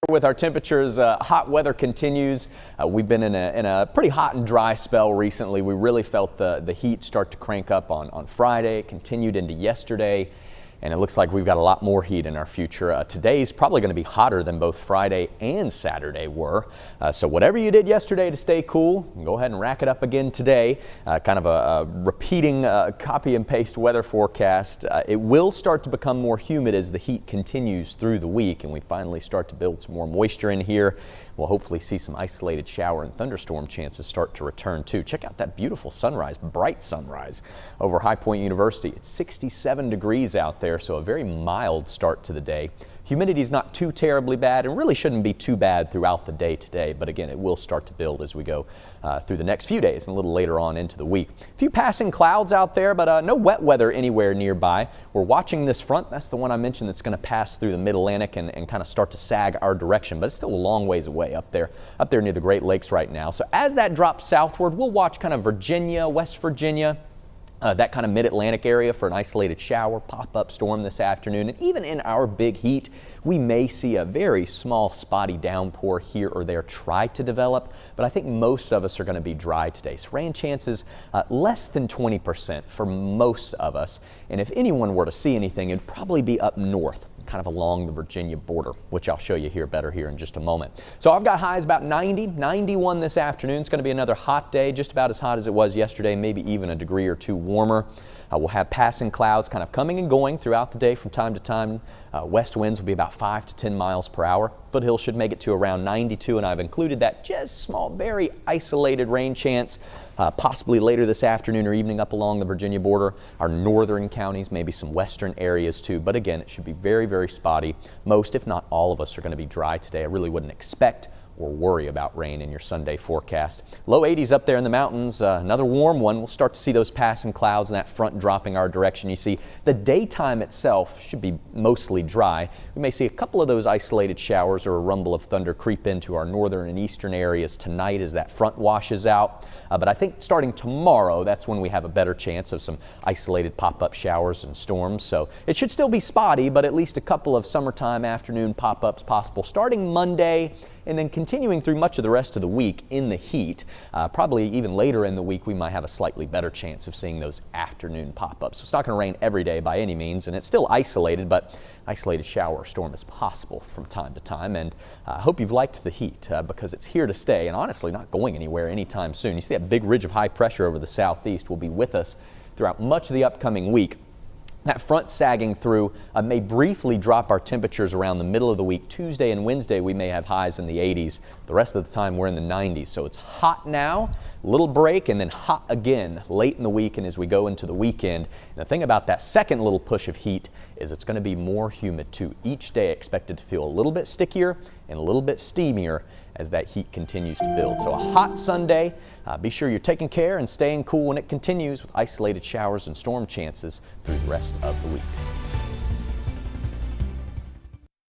With our temperatures, hot weather continues. We've been in a pretty hot and dry spell recently. We really felt the heat start to crank up on Friday. It continued into yesterday, and it looks like we've got a lot more heat in our future. Today's probably going to be hotter than both Friday and Saturday were. So whatever you did yesterday to stay cool, go ahead and rack it up again today. Kind of a repeating copy and paste weather forecast. It will start to become more humid as the heat continues through the week and we finally start to build some more moisture in here. We'll hopefully see some isolated shower and thunderstorm chances start to return too. Check out that beautiful sunrise, bright sunrise over High Point University. It's 67 degrees out there, so a very mild start to the day. Humidity is not too terribly bad and really shouldn't be too bad throughout the day today, but again, it will start to build as we go through the next few days and a little later on into the week. A few passing clouds out there, but no wet weather anywhere nearby. We're watching this front. That's the one I mentioned that's going to pass through the Mid-Atlantic and kind of start to sag our direction, but it's still a long ways away up there near the Great Lakes right now. So as that drops southward, we'll watch kind of Virginia, West Virginia, that kind of mid-Atlantic area for an isolated shower, pop-up storm this afternoon. And even in our big heat, we may see a very small spotty downpour here or there try to develop, but I think most of us are going to be dry today. So rain chances less than 20% for most of us. And if anyone were to see anything, it'd probably be up north, kind of along the Virginia border, which I'll show you better here in just a moment. So I've got highs about 90, 91 this afternoon. It's going to be another hot day, just about as hot as it was yesterday, maybe even a degree or two warmer. We'll have passing clouds kind of coming and going throughout the day from time to time. West winds will be about 5 to 10 miles per hour. Foothills should make it to around 92, and I've included that just small, very isolated rain chance, possibly later this afternoon or evening up along the Virginia border. Our northern counties, maybe some western areas too, but again, it should be very, very spotty. Most, if not all of us, are going to be dry today. I really wouldn't expect or worry about rain in your Sunday forecast. Low 80s up there in the mountains, another warm one. We'll start to see those passing clouds and that front dropping our direction. You see the daytime itself should be mostly dry. We may see a couple of those isolated showers or a rumble of thunder creep into our northern and eastern areas tonight as that front washes out. But I think starting tomorrow, that's when we have a better chance of some isolated pop-up showers and storms. So it should still be spotty, but at least a couple of summertime afternoon pop-ups possible starting Monday and then continuing through much of the rest of the week in the heat. Probably even later in the week, we might have a slightly better chance of seeing those afternoon pop-ups. So it's not going to rain every day by any means, and it's still isolated, but isolated shower or storm is possible from time to time. And I hope you've liked the heat because it's here to stay and honestly not going anywhere anytime soon. You see that big ridge of high pressure over the southeast will be with us throughout much of the upcoming week. That front sagging through may briefly drop our temperatures around the middle of the week. Tuesday and Wednesday, we may have highs in the 80s. The rest of the time, we're in the 90s. So it's hot now, little break, and then hot again late in the week and as we go into the weekend. And the thing about that second little push of heat is it's going to be more humid too. Each day expected to feel a little bit stickier and a little bit steamier as that heat continues to build. So a hot Sunday. Be sure you're taking care and staying cool when it continues with isolated showers and storm chances through the rest of the week.